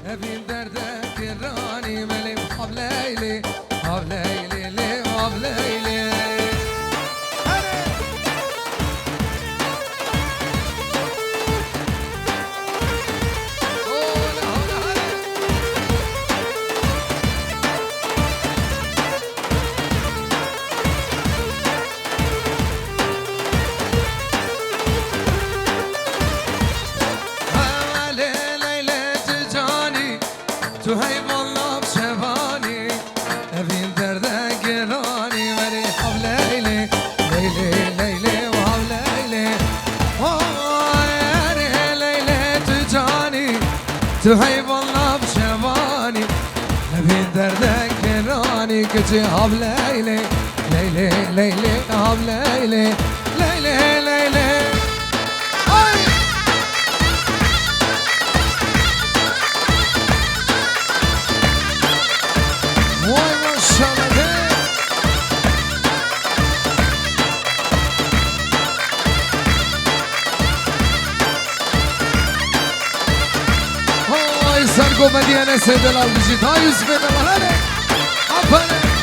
ابي دردك راني ملي حب ليلي حب ليلي لي حب ليلي تهيب والله بشباني ابي دردك راني ملي حب ليلي ليلي ليلي وحب ليلي يا ليلي تجاني تهيب والله بشباني ابي دردك راني كتي حب ليلي ليلي ليلي حب ليلي ليلي ليلي واي ما شاء الله هاي سرقو مدينة سيد الالبجيت هاي يوسف الالالي عفاني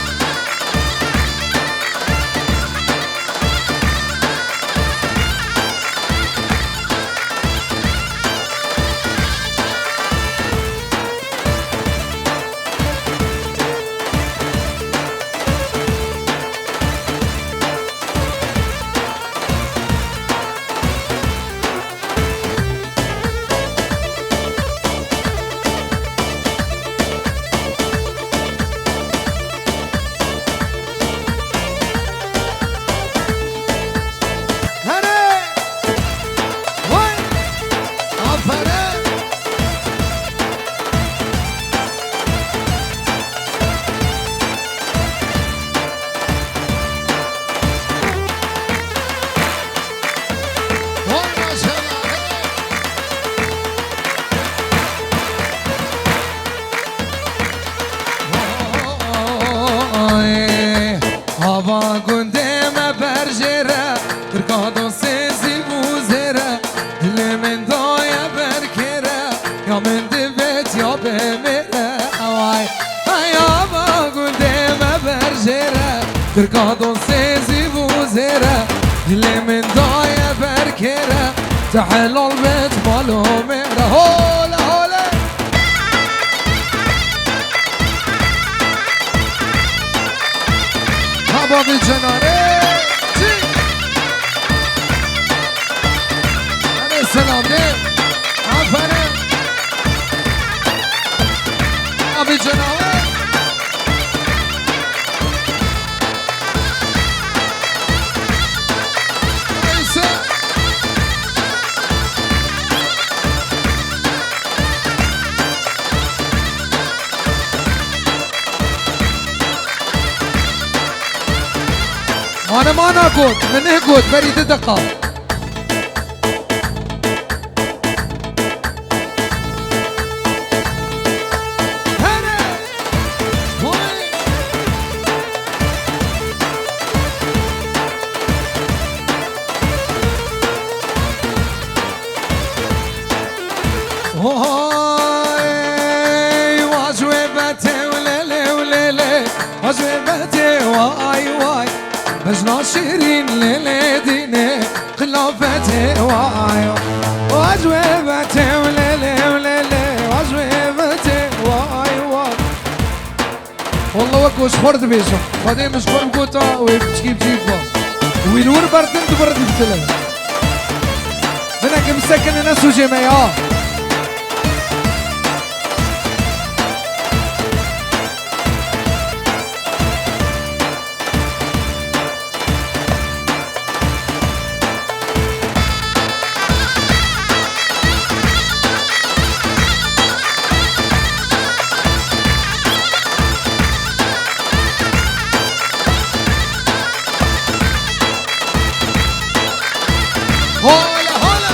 تركض سيزي بوزيرة اللي من ضايا بركيرة تحلوا البيت مالو ميرة هولا هولا هبا بالجناري أنا السلام ليه عفنا أبي جناري أنا ما نقول من هقول بريد دقة واجوبتي وليلي وليلي واجوبتي واي واي مجنون شيرين ليلي ديني خلافته واي واجوبته وليلي وليلي واجوبته واي واي والله وكوش خورد بيشو خدي مش خورد قوتا ويبتكي بجيبا وينور بردن تبرد بتلم منك مسكن الناس وجميعا هولا هولا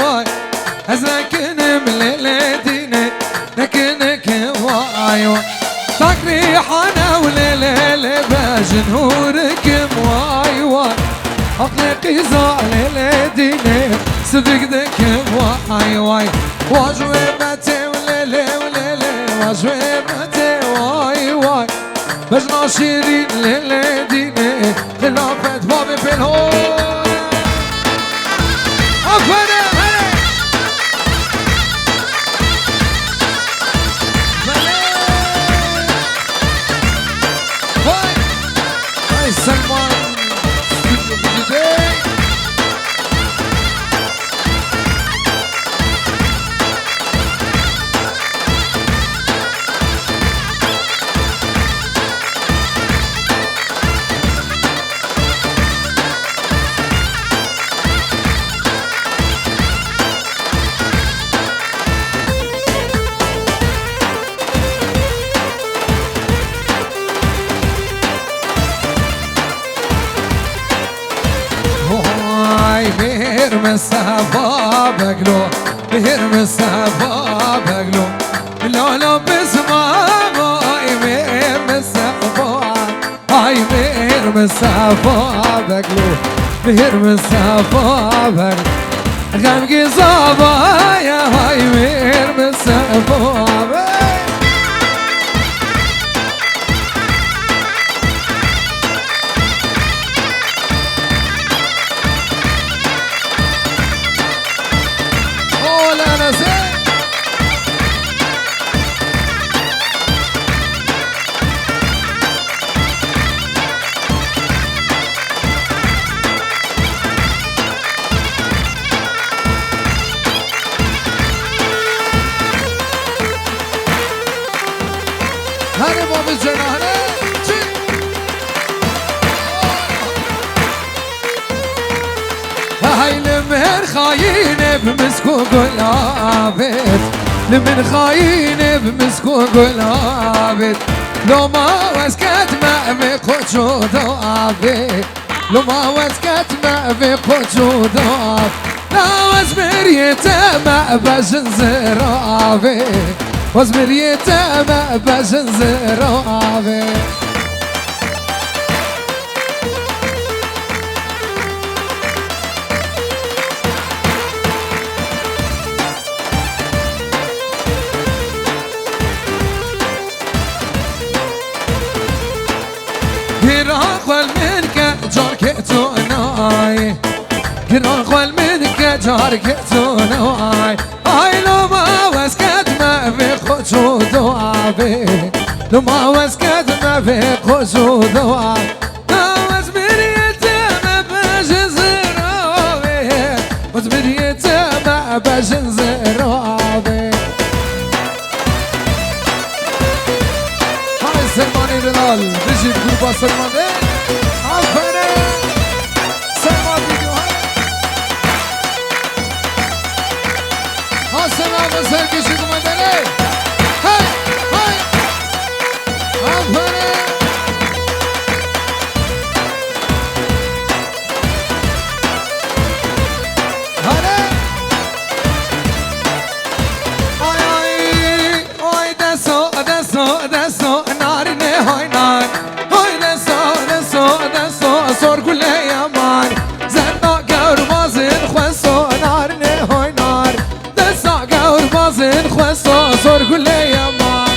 واي أزلكن مليلتيني لكنك واي واي تاكري حنا وليلي بجنهورك واي واي أطلقي زعل ديني سفقدك واي واي واجوبتي وليلي واجوبتي واي واي بجنا شيرين ليلي ديني خلافة بابي في الهون أفنى هاي سلمان استوديو بجدي مسافة بقلو بهر مسافة بقلو لو لو بسمع هاي مهر مسافة هاي مهر مسافة بقلو بهر مسافة بقلو غمقي صابة يا هاي مهر مسافة هاني بابي جنانه هاي لمن خاين بمسكو قلابت لمن خاين بمسكو قلابت لو ما وسكت ما بقوتشو ضابت لو ما وسكت ما بقوتشو ضابت لا وزمر يتما بجن زرابت وزمر يتما بجن زرابت قران منك جاركتو ناي قران منك جاركتو ناي هاي لو ما وسكت ما في خوشو دوابي لو ما وسكت ما في خوشو دوابي لا وزمريته ما بجزرابي وزمريته ما بجزرابي هاي سلماني بلال بجيب جروبا سلماني عفني سلمان فيديو ها سلام سرکشی کمدنی هاي هاي عفني هاي آی آی دستو دستو دستو نارینه های نار های دستو سرگل یمان زنا گور بازن خوستو نارینه های نار دستا گور بازن خوستو سرگل یمان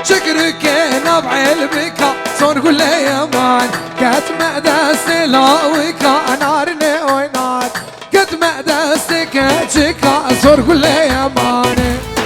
شكرك نبع البكا صور قول لي يمان كت مقدس لاوي كانارني وينار كت مقدس كتشكا صور كل يماني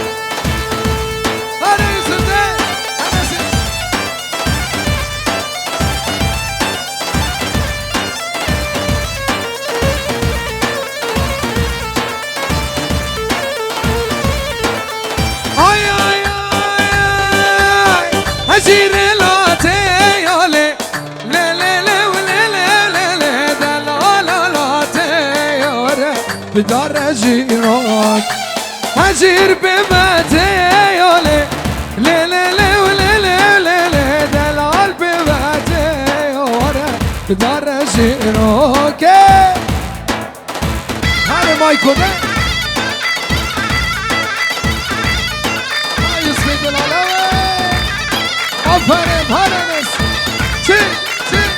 هجير لاتي يولي لي لي لي ولي لي لي لي دلا لاتي يوري بدار هجيرك هجير بماتي يولي لي لي لي ولي لي لي لي دلا بماتي يوري بدار هجيرك هذا مايكو ده ما يسفيد العلاوة Aferin hareniz Çık çık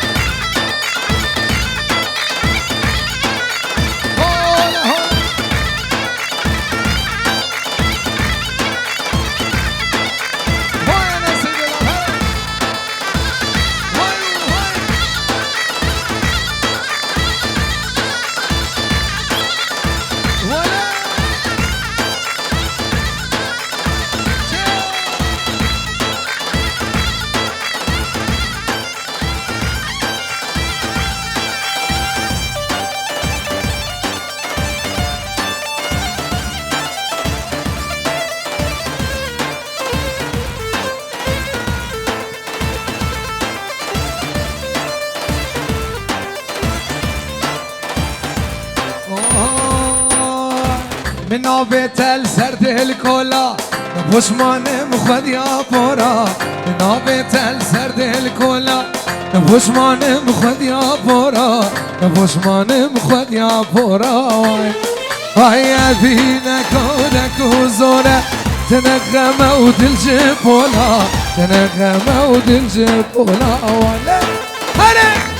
Hola hola Vay anasını lan Vay vay Vay من نابت السرد الكولا نبوشمان مخد يا بورا من نابت السرد الكولا نبوشمان مخد يا بورا نبوشمان مخد يا بورا هيا بينا كودك وزورة تنغم ودلجبولا تنغم ودلجبولا ولا هلا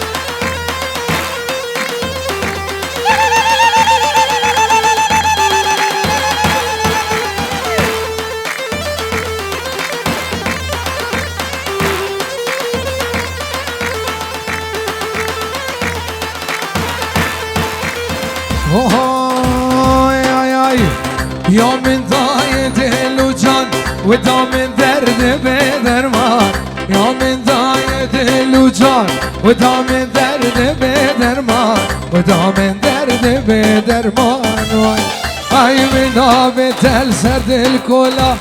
يا من ضايد اللجان ودا من درد بدرمان يا من ضايد اللجان ودا من درد بدرمان ودا من درد بدرمان اي من نابت السرد الكولا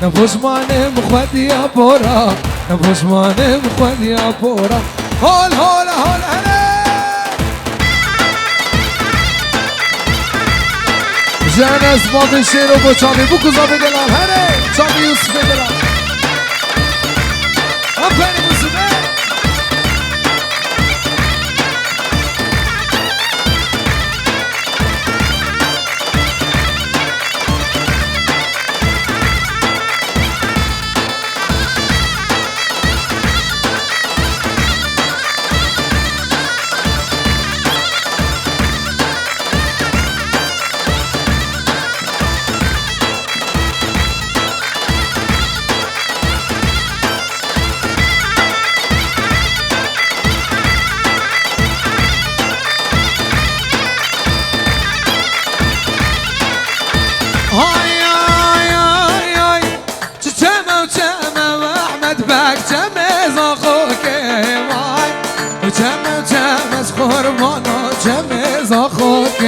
نفوس مان مخد يا بورا نفوس مان مخد يا بورا هول هول هول هلا جانس باب الشير و چاوی بو کزا بدلم هره چاوی یوسف بدلم آفرین موسیقی قربانا جميز اخوك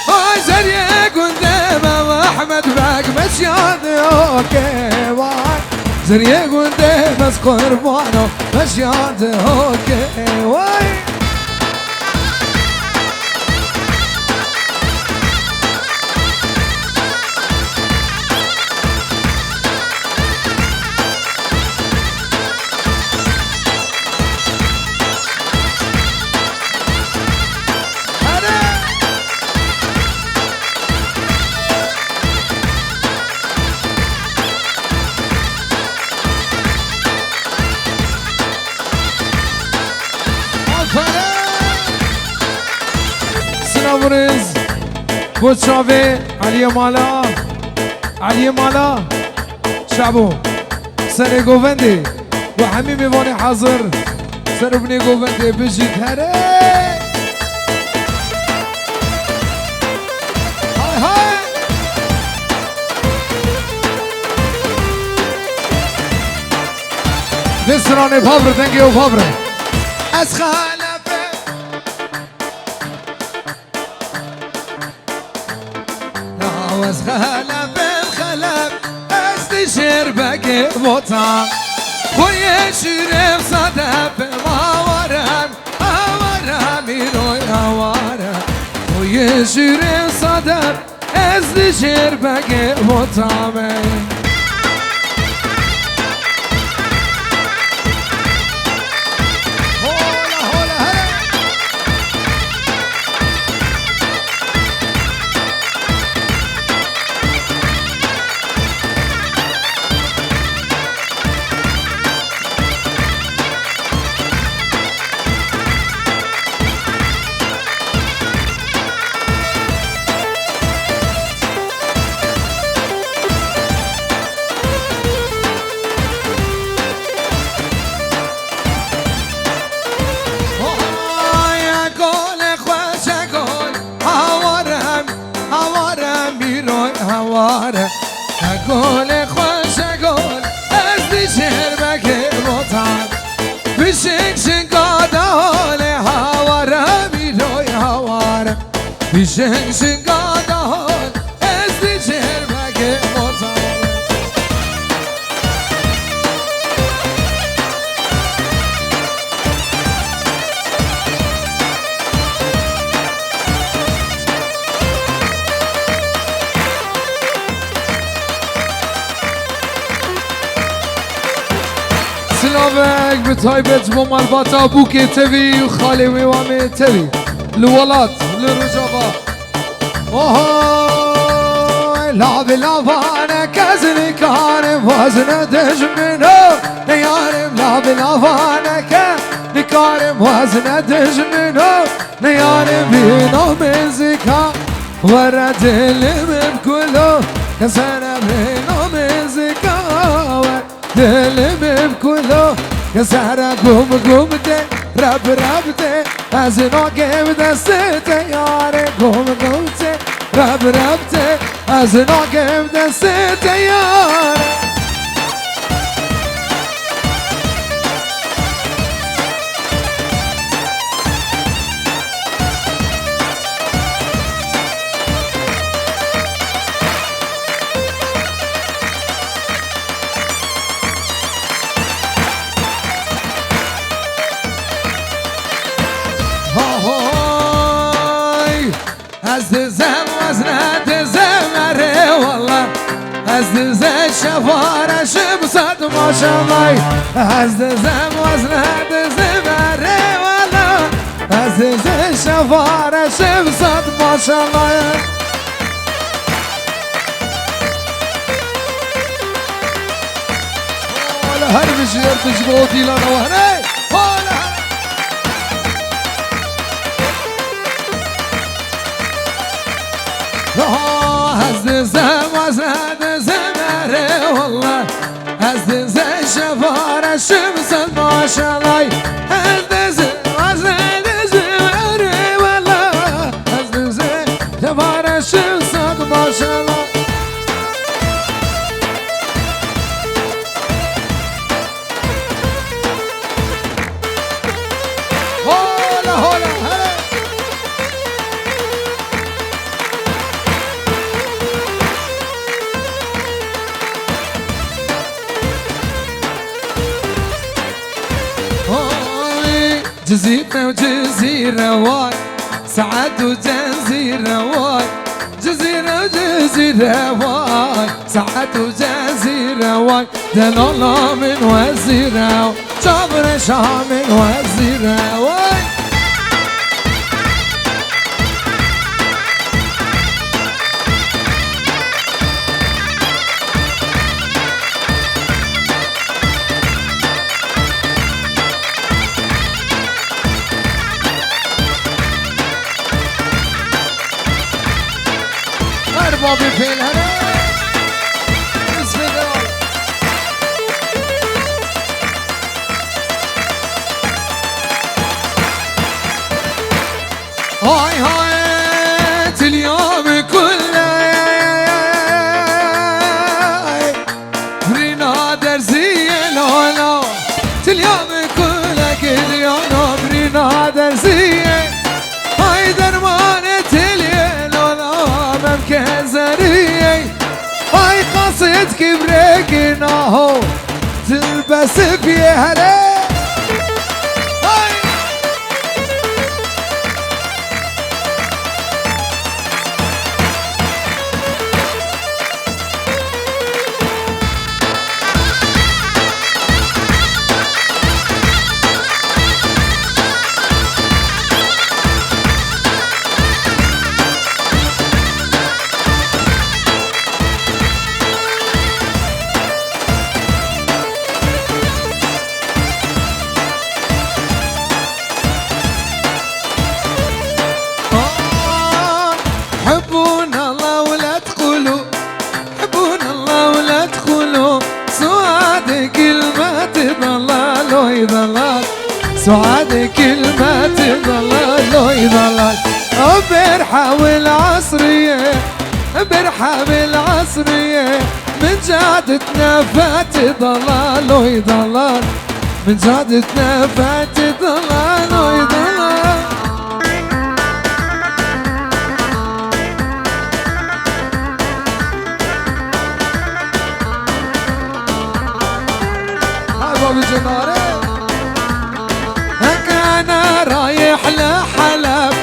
هاي زريه قدامه واحمد باك مشيان اوكي واي زريه قدامه قربانا مشيان اوكي واي برز بوشاوي علي مالا علي مالا شعبو سنة جوفندي وحمي ميواني حاضر سربني قوبتي بجيت هري هاي هاي نسراني بابر تنقي وبابر أسخالفة لا أسخالفة الخلف استشير بقي بوطان ويشرب صدف ما ورم يروي هوارم ويشرب صدف استشير بقي بوطان أقول خوش أقول أزدي شربك بطان بشك شنقاده لهوارا بيروي هوارا بشك شنقاده أزدي شربك بطان سلامك بطيبت بمربط أبوك تبي وخالي وامي تبي الولاد للرجبة لا بلافانا كزني كارم وزن دجمنو نيارم لا بلافانا كزني كارم وزن دجمنو نيارم بينو من زكا ورد اللي بكله كسنا بينو من زكا دلم بكله كسارة قوم ده رب ده أزنو قيم دسته ياري قوم ده رب ده أزنو قيم دسته ياري أزدزم وزنة زمري والله أزدز الشفارة شمسات ما شاء الله أزدزم وزنة زمري والله أزدز الشفارة شمسات ما شاء الله ولا هرب شير تشبوتي لنا وهني ولا أزدزم وزنة زمري والله أزدز الشفارة شمسات ما شاء الله أزدزم وزنة زمري والله أزدز الشفارة شمسات ما شاء الله جزيرة وجزيرة واي سعد وجزيرة واي جزيرة وجزيرة واي سعد وجزيرة واي دلالة من وزيرة جابر شاه من وزيرة واي بابي في الهنا بسم الله هاي هاي اليوم كله برينا درزية لولا اليوم كله كل يوم برينا درزية هاي درمانة اليوم لولا ممكن زرية هاي قصد كبرك ناهو تلبس بيهري سعاد كل ما تضلل ويضلل برحة والعصرية برحة بالعصرية من جادتنا فات ضلال ويضلل من جادتنا فات ضلال ويضلل هاي بابي جناري أنا رايح لحلب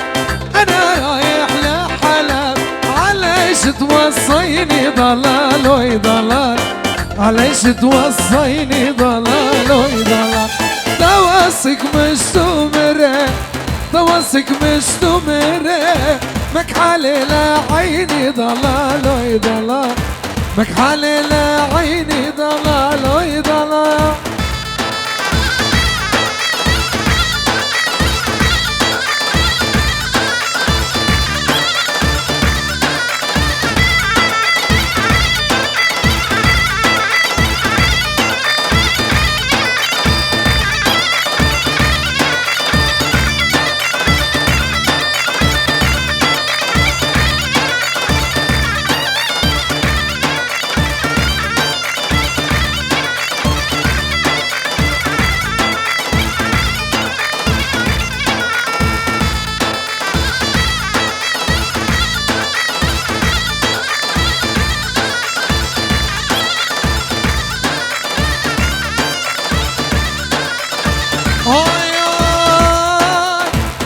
أنا رايح لحلب عليش توصيني ضلال ويضلال عليش توصيني ضلال ويضلال توصيك مش تمره توصيك مش تمره مكحالي لعيني ضلال ويضلال مكحالي لعيني ضلال ويضلال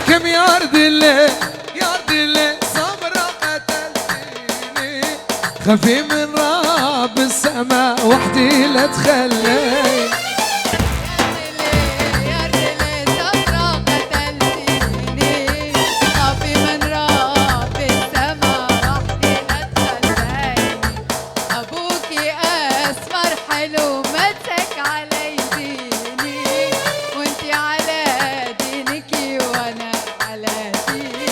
كم يارد الليل يارد الليل صبرة قتلتيني خفي من رب السماء وحدي لا تخلي يارد الليل صبرة قتلتيني خفي من رب السماء وحدي لا تخلي أبوكي أسمر حلو مسك علي ديني وانتي على دينكي وانا على ديني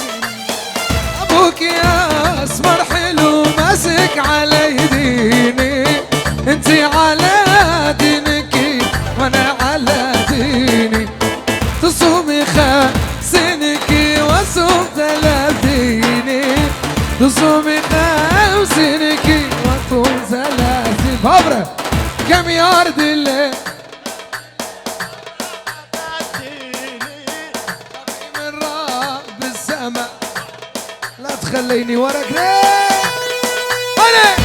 ابوك يا اسمر حلو ماسك على ديني انتي على دينكي وانا على ديني تصومي خمسينكي واصوم ثلاثيني تصومي خمسينكي واصوم ثلاثين بابرة كم يارد الليل من رب السماء لا تخليني وراك ليه أنا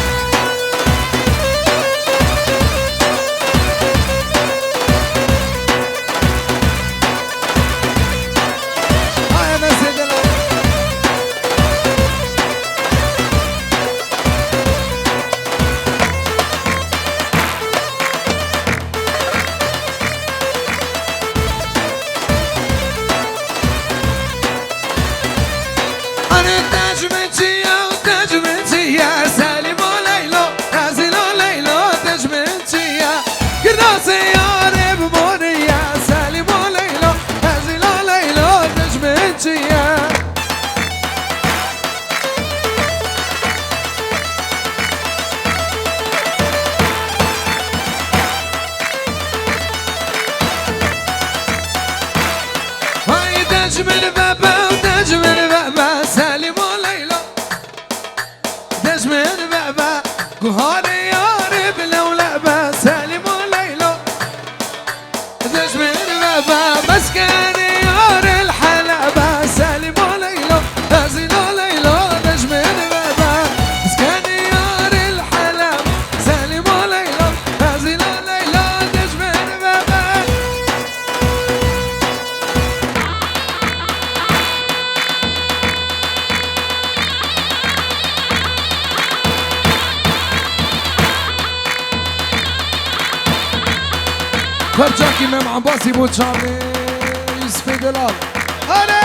هاي أنا سيدنا أنا تجمتي وتجمتي يا سالم وليلو نازل وليلو تجمتي يا كراسي يا رب موني يا سالم وليلو نازل وليلو تجمتي يا هاي تجمل بابا دجمن بابا سالم وليلى دجمن بابا قهاري يا رب لو لعبة سالم وليلى دجمن بابا مسكن يار الحلبة سالم وليلى هازل وليلى دجمن بابا مسكن يار الحلبة سالم وليلى هازل وليلى دجمن بابا فرجاكي امام عباسي بوتشامي يوسف دلال هلا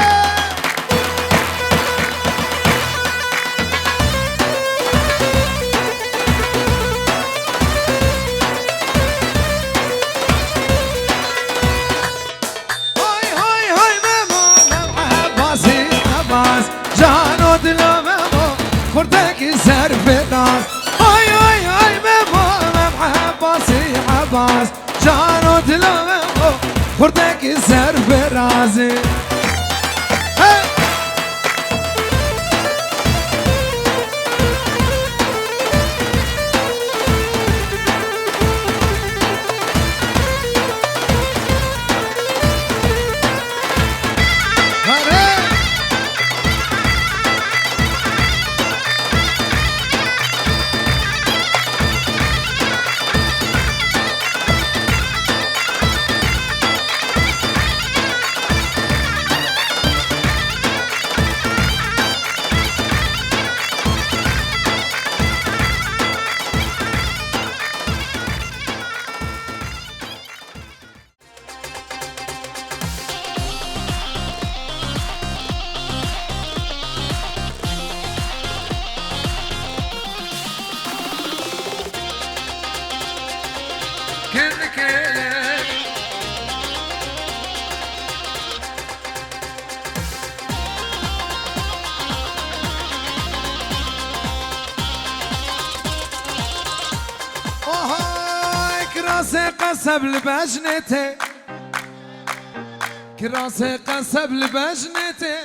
هاي هاي هاي ماما عباسي عباس جانو دلا ماما خردك يسر في الناس هاي هاي هاي ماما عباسي عباس جانو دلا ماما خردك يسر في راسي كراسي قصب لبجنتي كراسي قصب لبجنتي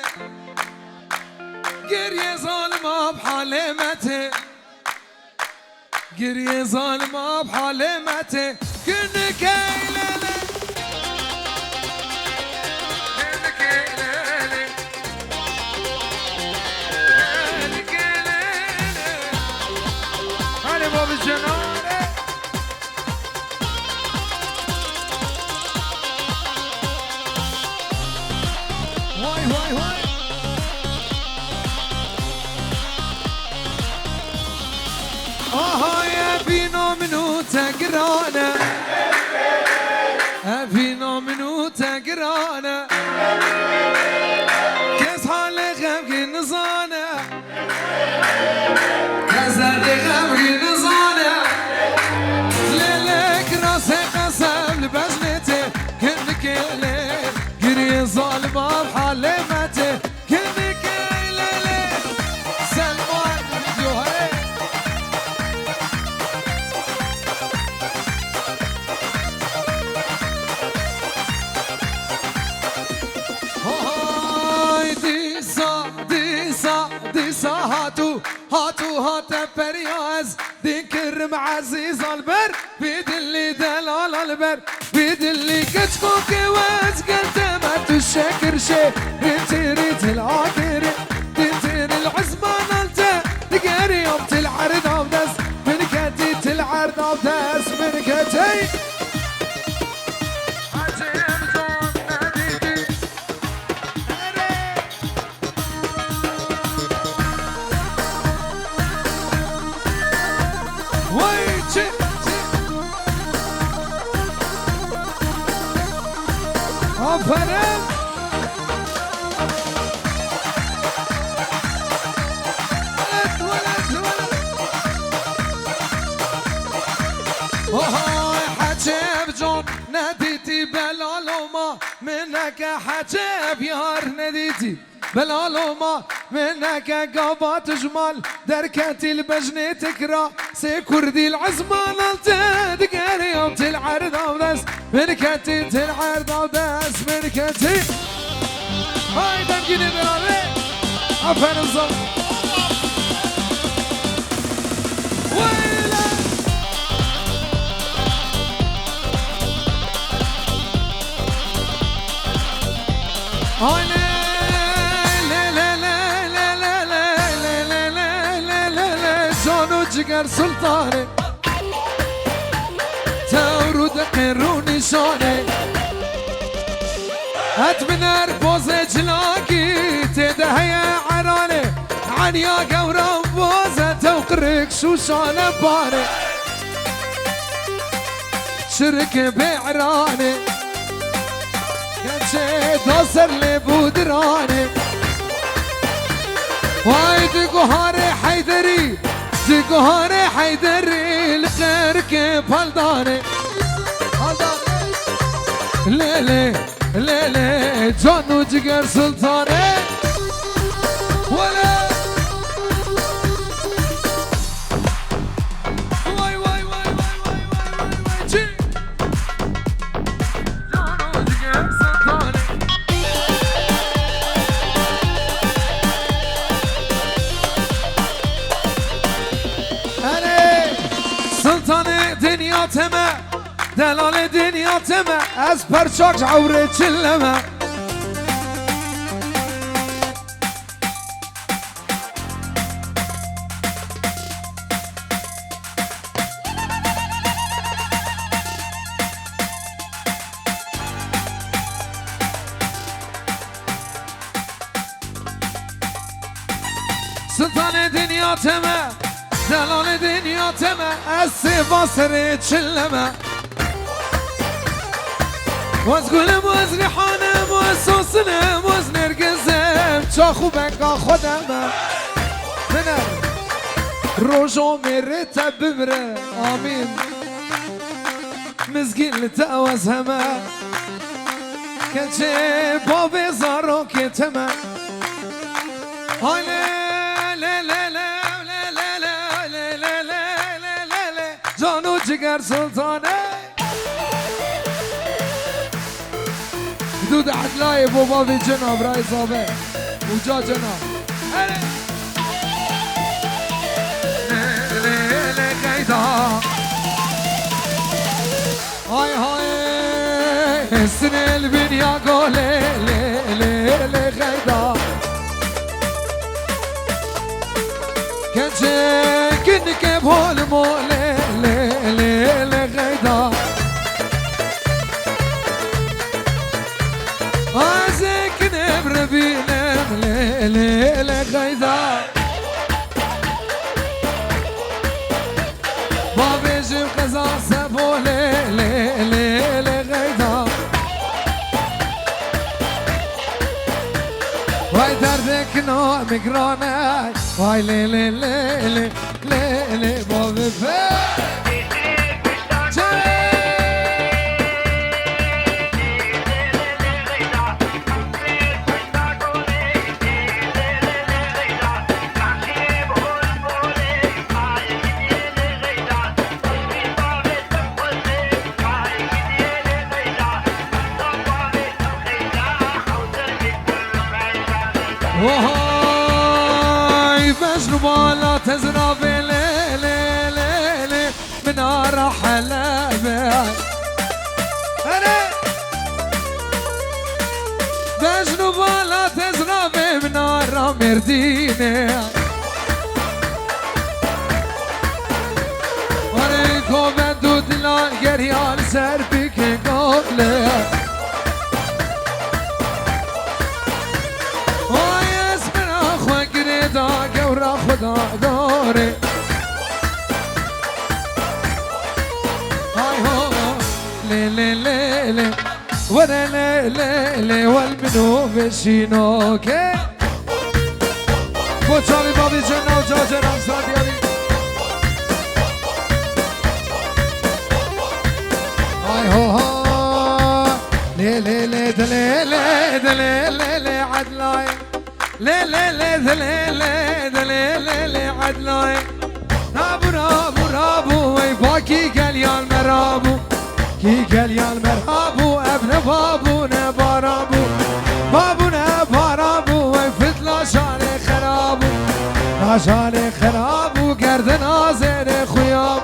قرية ظالمة بحالمتي قرية ظالمة بحالمتي كنك ليلة كنك ليلة كنك ليلة هاني باب الجنان واي واي واي يا فينا منو تقرانا فينا منو تقرانا كيس حال غمقي نزانا كيس حال غمقي نزانا ليلك راسي قسم لبجنتي كنك ليل قري ظالمة بحالمتي كنك ليل سلمان يوهي ديسا هاتو هاتا برياز دينكر عزيز البر بيدلي دلال البر بيدلي كتكوك واز قلت ما تشكر شي ريت العاكر تنتين العزمان التا تقاري يوم تلعرض او داس من كتي تلعرض او داس من كتي فرم وهاي حجاب جون ناديتي بلالوما منك حجاب يار ناديتي بلالوما منك قابات جمال دركتي البجنة تكرا سيكردي العزمان التدقاري يوم تلعرض او داس منكتي تلعرض او داس منكتي هاي دمجيني برابي aferin sana. Vayla. Aynen. جگر سلطانه تورود قرون شانه هات من اربوز جلاكي تدهي عرانه عنيا قورا بوزة توقرك شوشانه بانه شرك بعرانه كان تصر لبودرانه وايد قهاري حيدري تقهر حيدري لغيرك بهالداني ليلي ليلي جان وجقر سلطاني ولا واي واي واي واي واي واي جي جان وجقر سلطاني سلطان دنیا تمه دلال دنیا تمه از پرچاک عوره چلمه سلطان دنیا تمه دلال دنیا تمه از سر چلمه واز گلم واز ریحانم واز سوسنم واز نرگزم چا خوبنگا خودمه منم روژو میره تب بمره آمین مزگین لتعوز همه کچه باب زارو کتمه هاله جانو جگر سلطانه دود عدلای بابا بی جناب رای زابه اوجا جناب لیلی قیدا های های سنل بینیا گو لیلی قیدا کنچه کنک بول موله لیلی غیدا ازک نبر بینم لیلی غیدا بابیجم قضا سبو لیلی غیدا وای دردک نو مگرانه وای لیلی لیلی لیلی بابی فه وهاي مجنو بالا تزرب ليلي من نار حلبة أنا مجنو بالا تزرب من نار مردينة وريكو بدو دلال قريال سربك قولي خدا داره هاي هو ليلي ليلي ولا ليلي والمنو بشينوكي بوچالی بابی جنا و جا جنام سادیاری هاي هو ليلي ليلي ليلي عدلاي ليلي عدلاي رابو رابو رابو وي باكي قليال مرابو كي قليال مرابو ابن بابو نبارابو بابو نبارابو وي فتلا شاري خرابو نجالي خراب وقردنا زير خياب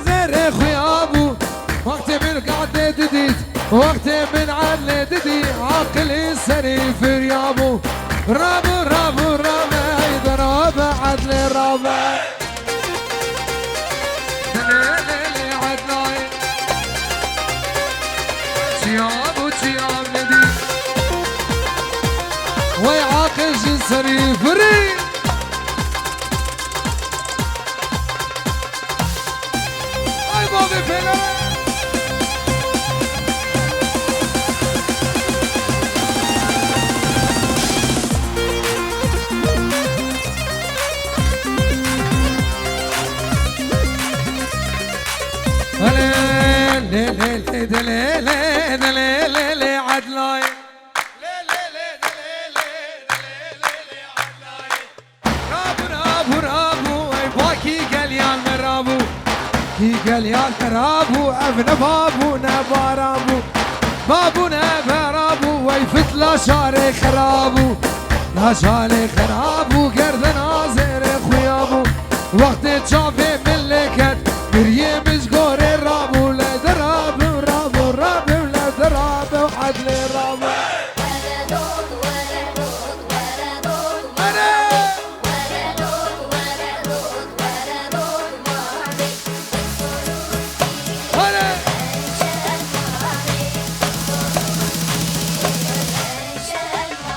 زير خياب وقت من قعدة دديت وقت من عدل ددي عقلي سري في ريابو رابو رابو رابو ايضا رابو عدل رابو ليلي عدناي تيابو تياب ندي ويعاقل جسري فري اي بابي فينا ليلي عدلاي رابو رابو باكي قليان مرابو كي قليان رابو ابن بابو نبارابو بابو نبارابو ويفت لا شاري خرابو لا شاري خرابو قرد نازر خيابو وقت تشافي ملكت مريم جوري رابو لدرابو رابو رابو لدرابو عدل رابو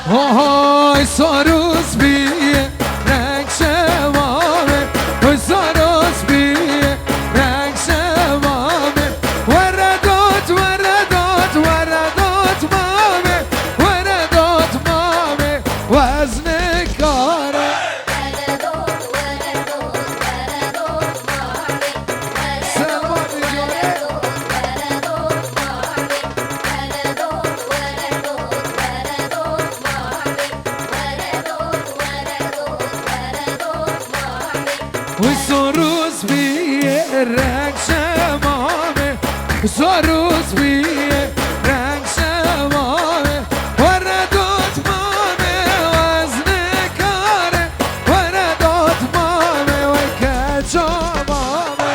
هاي صاروس بيه رنگ شوامه هاي صاروس بيه رنگ شوامه وردات وردات وردات مامه وردات مامه وزن کاره وصاروس بيه رنگ شوامه صاروس بيه رنگ شوامه وردات مامه وزن کاره وردات مامه و کجا مامه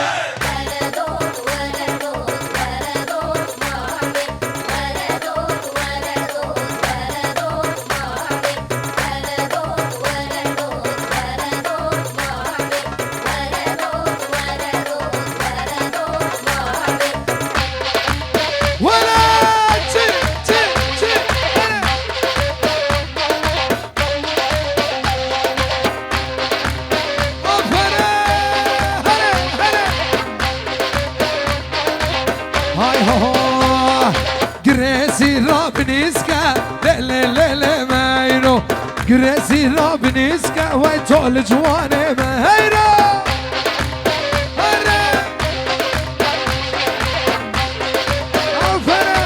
Gresi Rabniska, le le le mayro. Gresi Rabniska, way tol jwane mayro. Hare, afare.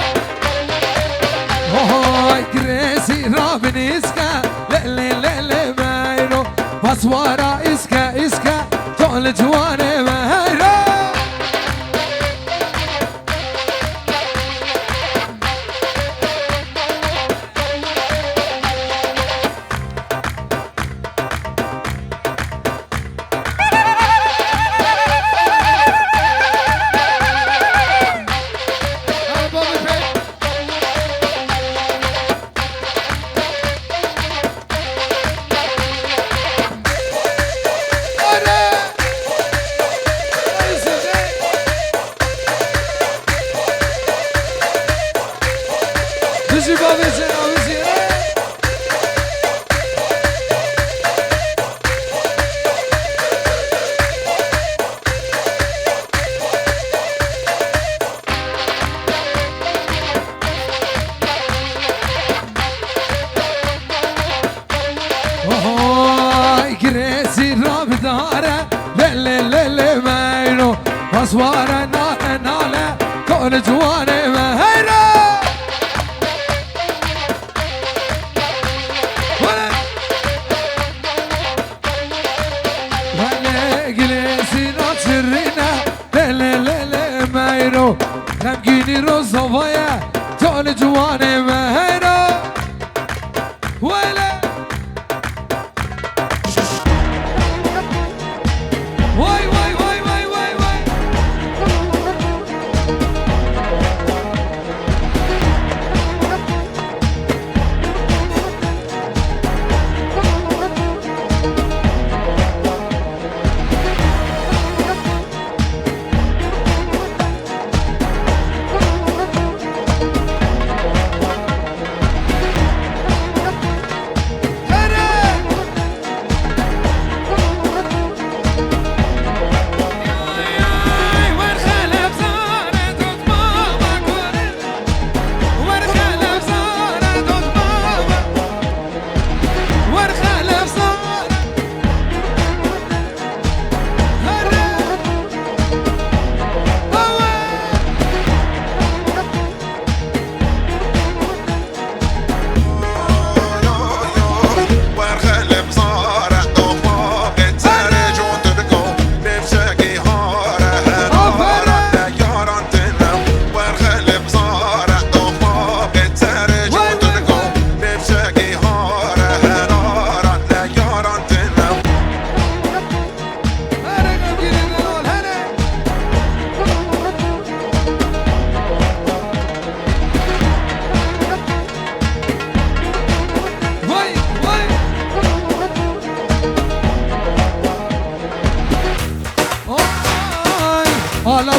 Oh, Gresi Rabniska, le le le mayro. Baswara iska, tol jwane mayro. اسوار ناله كل جواني مهيرة ولا جلسي ناصرنا لا مهيرو غمگيني روزوايا كل جواني مهيرة ولا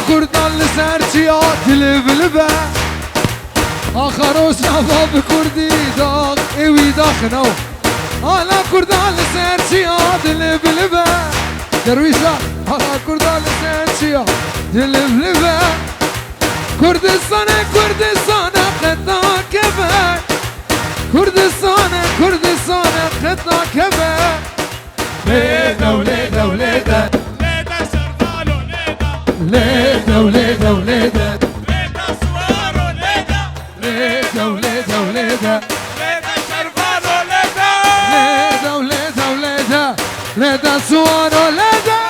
كردان لسرچیات لبلبه آخروش نفا بکردی داغ ایوی داخنو حالا کردان لسرچیات لبلبه درویشا حالا کردان لسرچیات لبلبه کردستان کردستان قطع کبه کردستان کردستان قطع کبه لیده و لیده و لیده ليدا شرفالو ليدا لیده و لیده و لیده ليدا سوارو ليدا لیده و لیده و لیده ليدا شرفالو ليدا لیده و لیده و لیده لیده سوارو لیده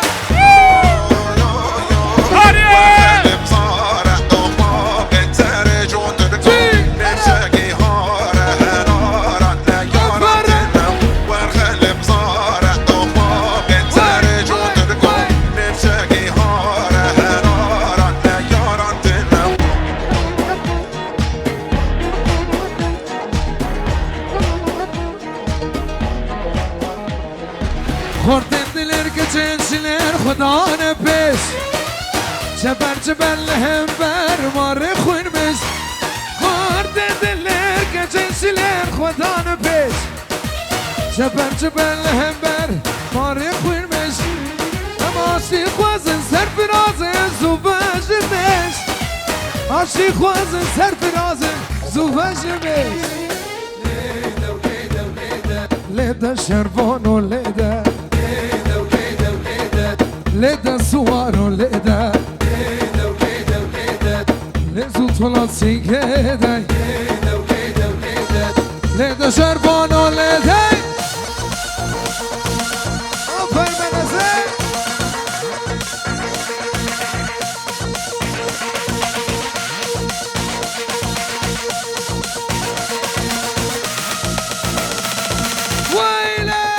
خوردن دلر که جنسلر خدا نپش جبر جبر لهم بر مار خون بش خوردن دلر که جنسلر خدا نپش جبر جبر لهم بر مار خون بش اماشی خوازن سر فرازن زوباش بش آشی خوازن سر فرازن زوباش بش لیده و لیده و لیده لیده شربانو لیده لیده سوارو لیده لیزو طولات سیگده لیده شربانو لیده آفر بنزه ویله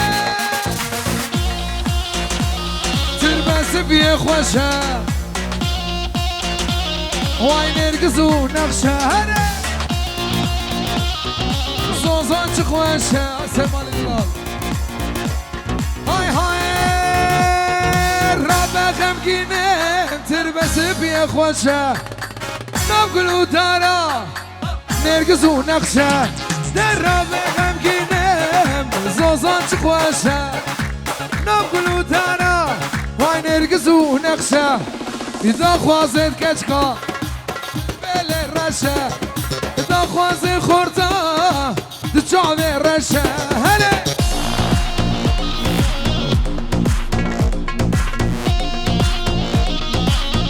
بيه خوشة وای نرقزو نقشة هلا زوزان خوشة سمال الله هاي هاي رابع غمقينة تربس بيه خوشة نقلو تارا نرقزو نقشة در رابع غمقينة زوزان خوشة نقلو تارا وای نرگزو نقشه اذا خوازد کچکا بل رشه اذا خوازد خورتا دچاوه رشه هله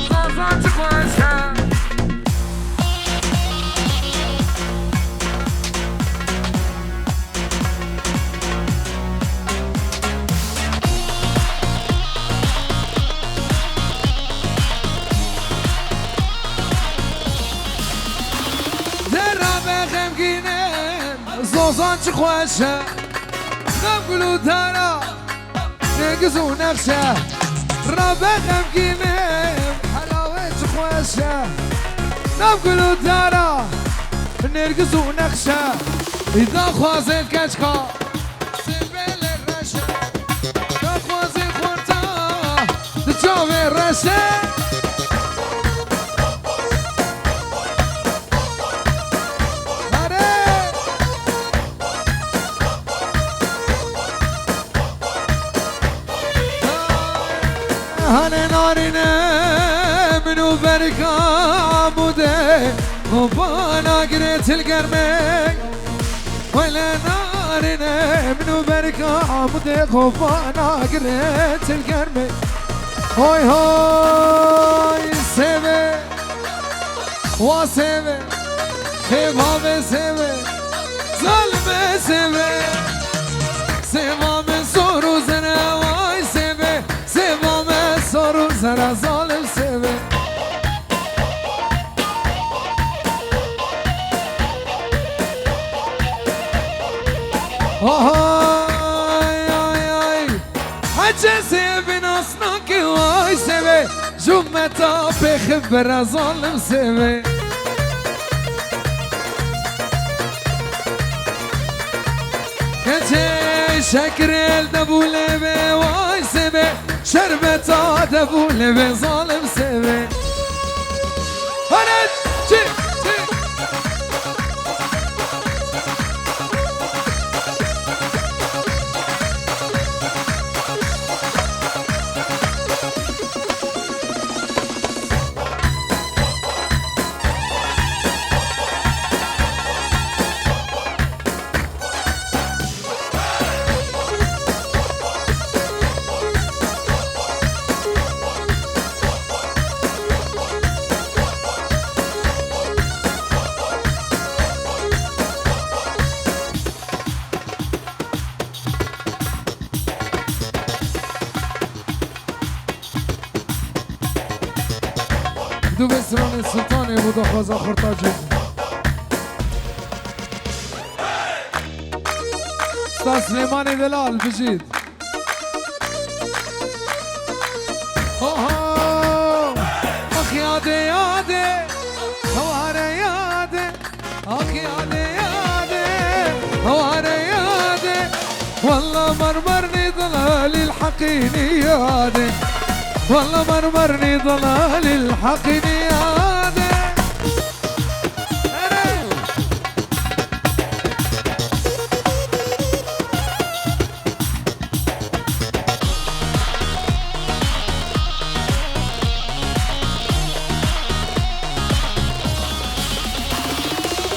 زازان چخوشه زوزان چه خوشه نقلو تارا نقزو نقشه رابع غمگینم حلاوه چه خوشه نقلو تارا نقزو نقشه اذا خوازد کچکا سبیل رشه اذا خوازد خورتا دچاوه رشه هنه نارینه منو برکا بوده خوبانا گریت الگرمه ولی نارینه منو برکا بوده خوبانا گریت الگرمه های های سوه و سوه خیباب سوه ظلم سوه سوام سورو زنه وای سوه سوام سورو زنه ظالم سوه آی آی آی حجه سوه ناسنا که وای سوه جمعتا بخبر ظالم سوه شكر الدبولة بواي سبي شربتا دبولة بظالم سبي دو بسران السلطاني بودو خوزا خورتاجي استاذ سليماني دلال بجيد اخ يادي يادي هواري يادي اخ يادي يادي هواري يادي والله مرمرني ضلالي الحقيني يادي والله مرمرني ضلالي الحقيني يادي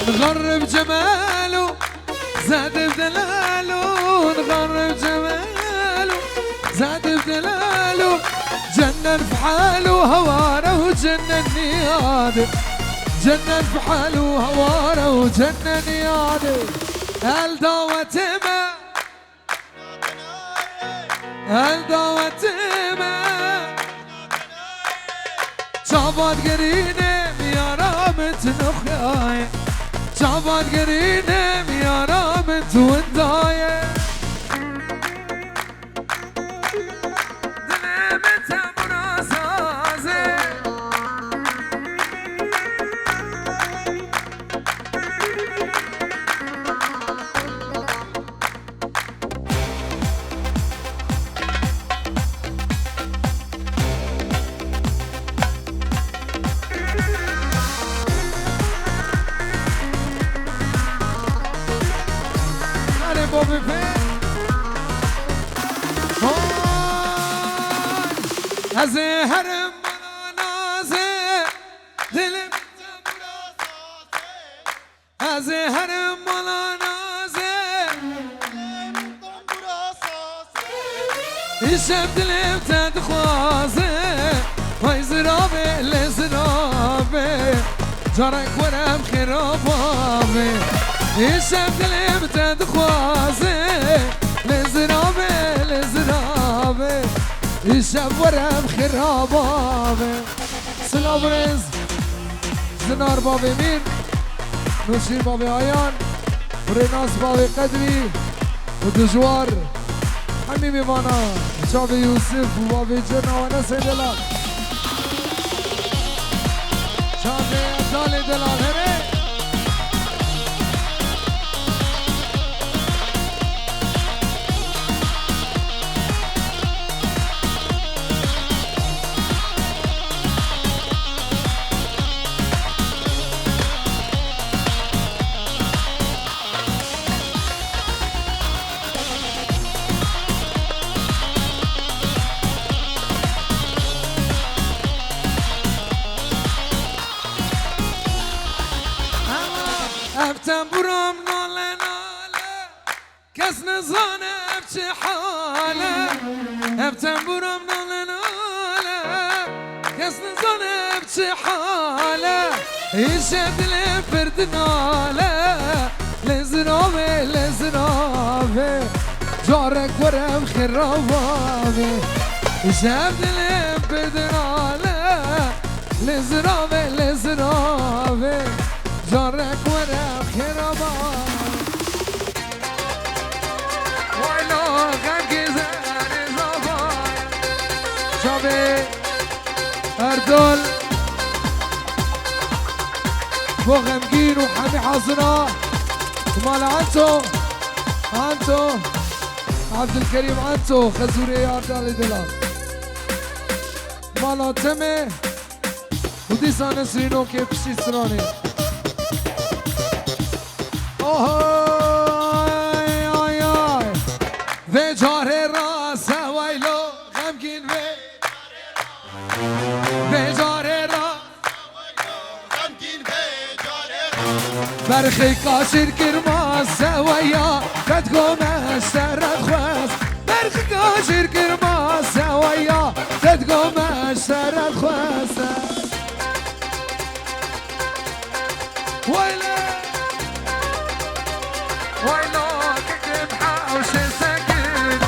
نغرب جماله زاد بدلاله نغرب جماله زاد بدلاله جنن في حاله هواره وجنني ياده جنن في حاله هواره وجنني ياده الدوتما الدوتما شعبات قرينه يا رامت نخياي شعبات قرينه يا رامت وندايه هزي هرم منازي دلم هزي هرم منازي يشب دلم تدخوازي هاي زرابي لزرابي جارك ورم خرابابي يشب دلم تدخوازي لزرابي لزرابي يشب ورم خرابابي سلام رز زنار بابي مين نوشين بابي عيان وريناس بابي قدري ودجوار حميمي مانا شابي يوسف وبابي جنة ونسي دلال شابي أبدالي دلال هري ابتم برام ناله ناله کس نزانه ابچه حاله ابتم برام ناله ناله کس نزانه ابچه حاله ایش دل فرد ناله لزرابه لزرابه جارك ورم خرابابه ایش دل فرد ناله لزرابه لزرابه جارك ورم خرابابه ويلو غمكي زهر زبايا شابي اردول بو غمكين وحمي حاضرة مال عنتو عبد الكريم عنتو خزوري يا اردالي دلال مالا تمي ودي سانة سرينو كي بشي سراني ve care rasa vaylo gamgin ve care rasa vaylo gamgin ve care برخي كاشر كرماس سويا تدقوم السرد خواس برخي كاشر كرماس سويا تدقوم السرد خواس ويلا ويلا كتب حاوش سكين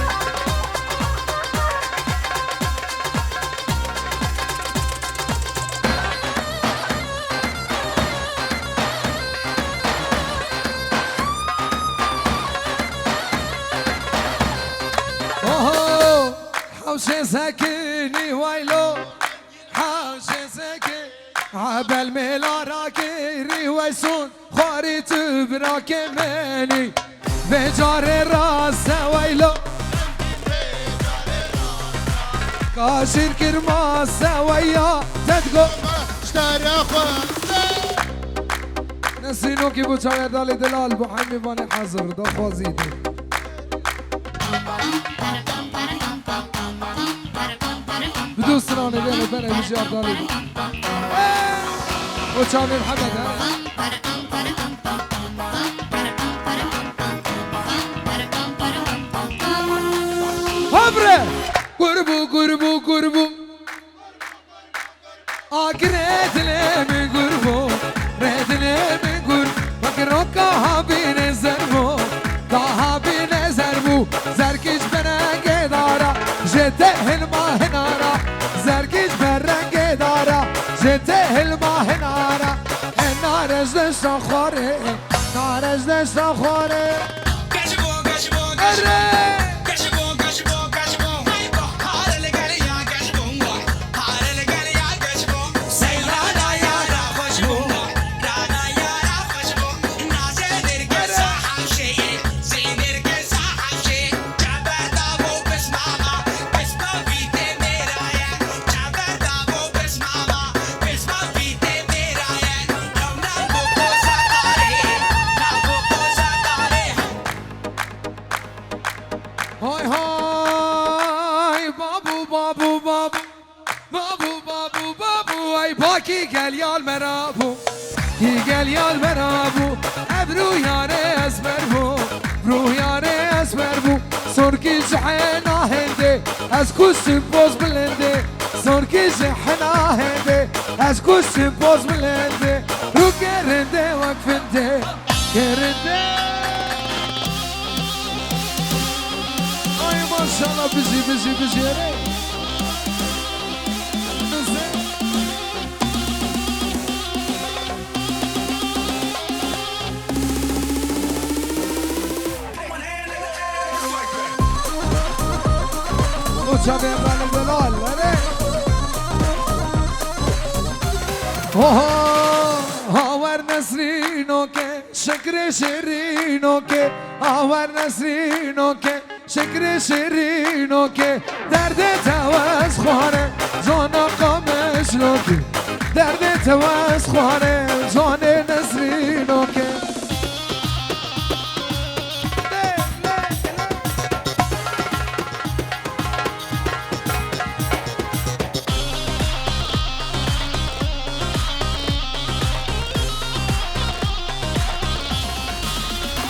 حوشي ساكني ويلو حوشي ساكن عبل ميلا راكيري ويسون خاري تبراك مني بجار الراس ويلو كاشير كرماس ويا تدقو اشتري نسينو كي بو چاوه دالي دلال بو حمی باني حاضر دا خوازيدي بدو سراني بيني بيني بجار دالي بو چاوه محمد هبره قربو قربو قربو آقريت لي قربو ريت لي قربو مكرو كهابي نزربو كهابي نزربو زركش برنگ دارا جته الما هنارا زركش برنگ دارا جته الما هنارا هنارش دشتا خواره نارش دشتا خواره اره هاي هاي بابو بابو بابو بابو بابو بابو اي باكي قال يا المرابو كي قال يا المرابو ابرو يا ناس مربو برو يا ناس مربو صوركي جحنا هندي اسكو سيبوز بلندي صوركي جحنا هندي اسكو سيبوز بلندي رو كرندي وقفندي كرندي ما شاء الله بزي وشابي عمران الدلال هاور نسرينو كي شكر شيرينو كي هاور نسرينو كي شکر شیرینو که درد تواز خواره جان قامش رو که درد تواز خواره جان نسرینو که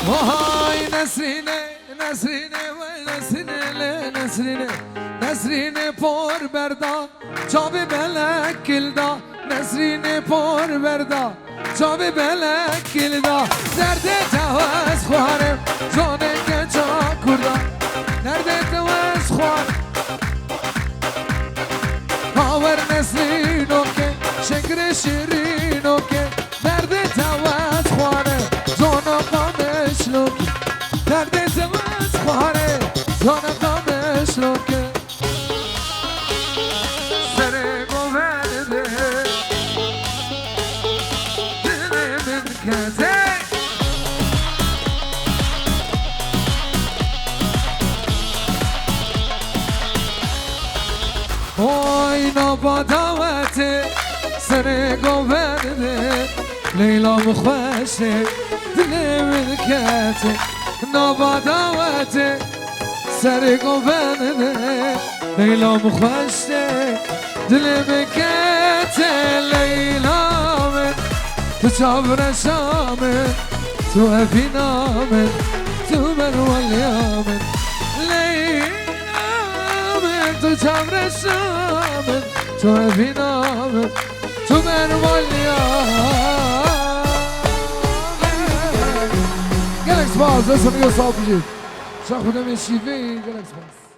وای نسرینه نسرینه نسرینه پر بردا چاوی بلک کلدا نسرینه پر بردا چاوی بلک کلدا درد تواز خواره جانه که جا کردا درد تواز خواره هاور نسرینو که شکر شیرینو که درد تواز خواره جانا قامش لو که درد تواز خواره جانا قامش لو که سر گوهرده دل من کته آینا با دعوت سر گوهرده لیلا مخوشه دل من کته نابا دعوت سر گوهرده لیلا مخوشه دل من کته لیلا من تو چابر شامن تو افینامن تو من ولیامن تو چمر شامن تو افینامن تو من ولیامن گلکس باز اسم یه صاحب بجید شاخ بودم یه شیفه گلکس باز